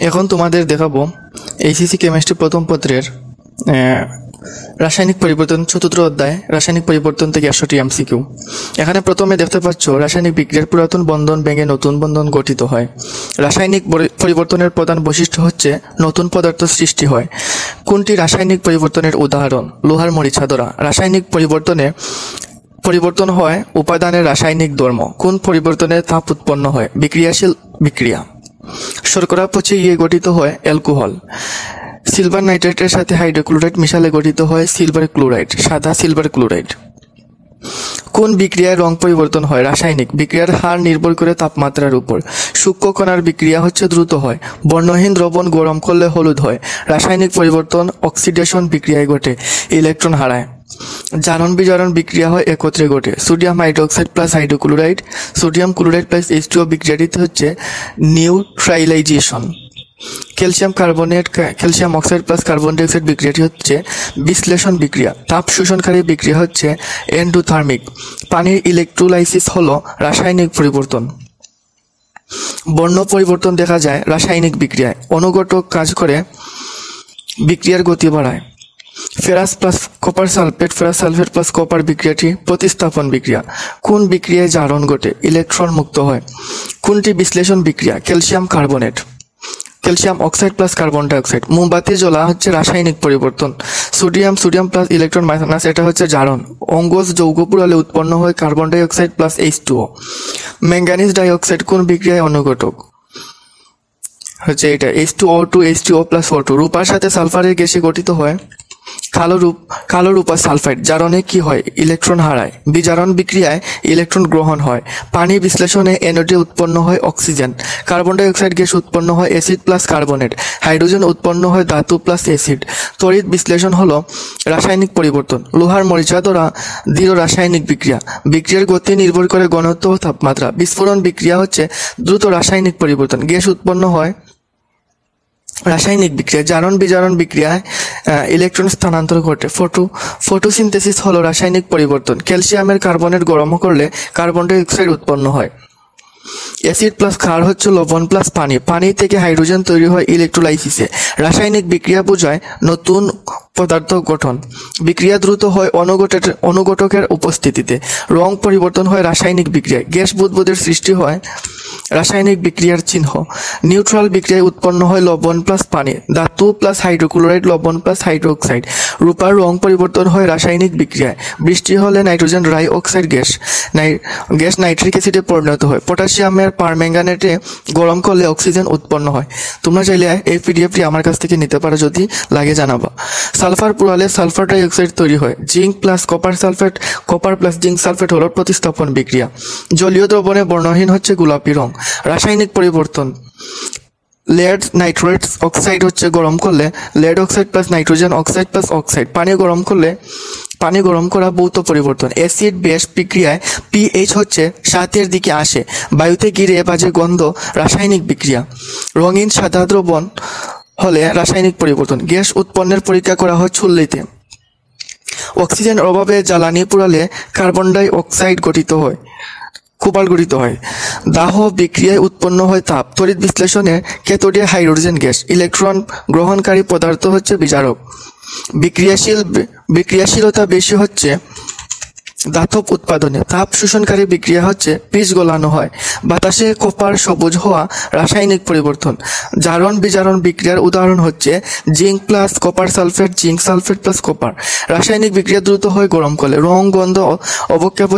এখন তোমাদের দেখাবো এইচএসসি কেমিস্ট্রি প্রথম পত্রের রাসায়নিক পরিবর্তন চতুর্থ অধ্যায় রাসায়নিক পরিবর্তন থেকে 100টি এমসিকিউ। এখানে প্রথমে দেখতে পাচ্ছ রাসায়নিক বিক্রিয়ার পুরাতন বন্ধন ভেঙে নতুন বন্ধন গঠিত হয়। রাসায়নিক পরিবর্তনের প্রধান বৈশিষ্ট্য হচ্ছে নতুন পদার্থ সৃষ্টি হয়। কোনটি রাসায়নিক পরিবর্তনের উদাহরণ? লোহার মরিচা ধরা। রাসায়নিক পরিবর্তন হয় উপাদানের রাসায়নিক ধর্ম। কোন পরিবর্তনে তাপ উৎপন্ন হয়? বিক্রিয়াশীল বিক্রিয়া। শর্করা পচে গিয়ে গঠিত হয় অ্যালকোহল। সিলভার নাইট্রেটের সাথে হাইড্রোক্লোরাইড মিশালে গঠিত হয় সিলভার ক্লোরাইড, সাদা সিলভার ক্লোরাইড। কোন বিক্রিয়ায় রং পরিবর্তন হয়? রাসায়নিক। বিক্রিয়ার হার নির্ভর করে তাপমাত্রার উপর। সূক্ষ্ম কণার বিক্রিয়া হচ্ছে দ্রুত হয়। বর্ণহীন দ্রবণ গরম করলে হলুদ হয়। রাসায়নিক পরিবর্তন অক্সিডেশন বিক্রিয়ায় ঘটে, ইলেকট্রন হারায়। জারণ বিজারণ বিক্রিয়া হয় একত্রে ঘটে। Sodium hydroxide plus hydrochloride, sodium chloride plus H2O বিক্রিয়াটিতে হচ্ছে neutralisation. Calcium carbonate, calcium oxide plus carbon dioxide বিক্রিয়াটি হচ্ছে বিশ্লেষণ বিক্রিয়া। তাপ শোষণকারী বিক্রিয়া হচ্ছে এন্ডোথার্মিক। পানির ইলেকট্রোলাইসিস হলো রাসায়নিক পরিবর্তন। বর্ণ পরিবর্তন দেখা যায় রাসায়নিক বিক্রিয়ায়। অনুঘটক কাজ করে বিক্রিয়ার গতি বাড়ায়। Ferrous plus copper sulphate, ferrous sulphate plus copper বিক্রিয়াটি প্রতিস্থাপন বিক্রিয়া। কোন বিক্রিয়ায় জারণ ঘটে? ইলেকট্রন মুক্ত হয়। কোনটি বিশ্লেষণ বিক্রিয়া? Calcium carbonate, calcium oxide plus carbon dioxide. মোমবাতি জ্বলা হচ্ছে রাসায়নিক পরিবর্তন। সোডিয়াম প্লাস ইলেকট্রন মাইনাস, এটা হচ্ছে জারণ। অঙ্গজ যৌগ পুড়ালে উৎপন্ন হয় carbon dioxide plus H2O। Manganese dioxide কোন বিক্রিয়ায় অনুঘটক? হচ্ছে এটা H2O2, H2O প্লাস O2। রূপার সাথে সালফারের গ্যাসে গঠিত হয় কালো রূপা সালফাইড। জারণে কি হয়? ইলেকট্রন হারায়। বিজারণ বিক্রিয়ায় ইলেকট্রন গ্রহণ হয়। পানি বিশ্লেষণে অ্যানোডে উৎপন্ন হয় অক্সিজেন। কার্বন ডাইঅক্সাইড গ্যাস উৎপন্ন হয় অ্যাসিড প্লাস কার্বনেট। হাইড্রোজেন উৎপন্ন হয় ধাতু প্লাস অ্যাসিড। তড়িৎ বিশ্লেষণ হলো রাসায়নিক পরিবর্তন। লোহার মরিচা ধরা দৃঢ় রাসায়নিক বিক্রিয়া। বিক্রিয়ার গতি নির্ভর করে ঘনত্ব ও তাপমাত্রা। বিস্ফোরণ বিক্রিয়া হচ্ছে দ্রুত রাসায়নিক পরিবর্তন। গ্যাস উৎপন্ন হয় রাসায়নিক বিক্রিয়া। জারণ বিজারণ বিক্রিয়ায় ইলেকট্রন স্থানান্তর ঘটে। ফটোসিনথেসিস হলো রাসায়নিক পরিবর্তন। ক্যালসিয়ামের কার্বনেট গরম করলে কার্বন ডাইঅক্সাইড উৎপন্ন হয়। অ্যাসিড প্লাস ক্ষার হচ্ছে লবণ প্লাস পানি। পানি থেকে হাইড্রোজেন তৈরি হয় ইলেকট্রোলাইসিসে। রাসায়নিক বিক্রিয়া বোঝায় নতুন পদার্থ গঠন। বিক্রিয়া দ্রুত হয় অনুঘটকের উপস্থিতিতে। রং পরিবর্তন হয় রাসায়নিক বিক্রিয়ায়। গ্যাস বুদবুদের সৃষ্টি হয় রাসায়নিক বিক্রিয়ার চিহ্ন। নিউট্রাল বিক্রিয়ায় উৎপন্ন হয় লবণ প্লাস পানি। ধাতু প্লাস হাইড্রোক্লোরাইড, লবণ প্লাস হাইড্রোক্সাইড। রূপার রং পরিবর্তন হয় রাসায়নিক বিক্রিয়ায়। বৃষ্টি হলে nitrogen die oxide gas nitric অ্যাসিডে পরিণত হয়। পটাশিয়ামের পারম্যাঙ্গানেটে গরম করলে অক্সিজেন উৎপন্ন হয়। তোমরা চাইলে এই পিডিএফটি আমার কাছ থেকে নিতে পারো, যদি লাগে জানাবা। সালফার পুড়ালে সালফার ডাই অক্সাইড তৈরি হয়। Zinc plus copper sulphate, copper plus zinc sulphate হলো প্রতিস্থাপন বিক্রিয়া। জলীয় দ্রবণে বর্ণহীন হচ্ছে গোলাপি রং। রাসায়নিক পরিবর্তন লেড নাইট্রেট অক্সাইড হচ্ছে গরম করলে lead oxide plus nitrogen oxide plus oxide. পানি গরম করা ভৌত পরিবর্তন। অ্যাসিড বেস বিক্রিয়ায় pH হচ্ছে 7-এর দিকে আসে। বায়ুতে গিরে বাজে গন্ধ রাসায়নিক বিক্রিয়া। রঙিন সাদা দ্রবণ হলে রাসায়নিক পরিবর্তন। গ্যাস উৎপন্নের পরীক্ষা করা হয় চুল্লিতে। অক্সিজেনের অভাবে জ্বালানি পোড়ালে কার্বন ডাই অক্সাইড কোবাল্ট গঠিত হয়। দাহ বিক্রিয়ায় উৎপন্ন হয় তাপ। তড়িৎ বিশ্লেষণে ক্যাথোডে হাইড্রোজেন গ্যাস। ইলেকট্রন গ্রহণকারী পদার্থ হচ্ছে বিজারক। বিক্রিয়াশীলতা বেশি হচ্ছে ধাতব উৎপাদনে। তাপ শোষণকারী বিক্রিয়া হচ্ছে পিচ গলানো হয়। বাতাসে কপার সবুজ হওয়া রাসায়নিক পরিবর্তন। জারণ বিজারণ বিক্রিয়ার উদাহরণ হচ্ছে zinc plus copper sulphate, zinc sulphate plus copper. রাসায়নিক বিক্রিয়া দ্রুত হয় গরম করলে। রং গন্ধ অবক্ষেপ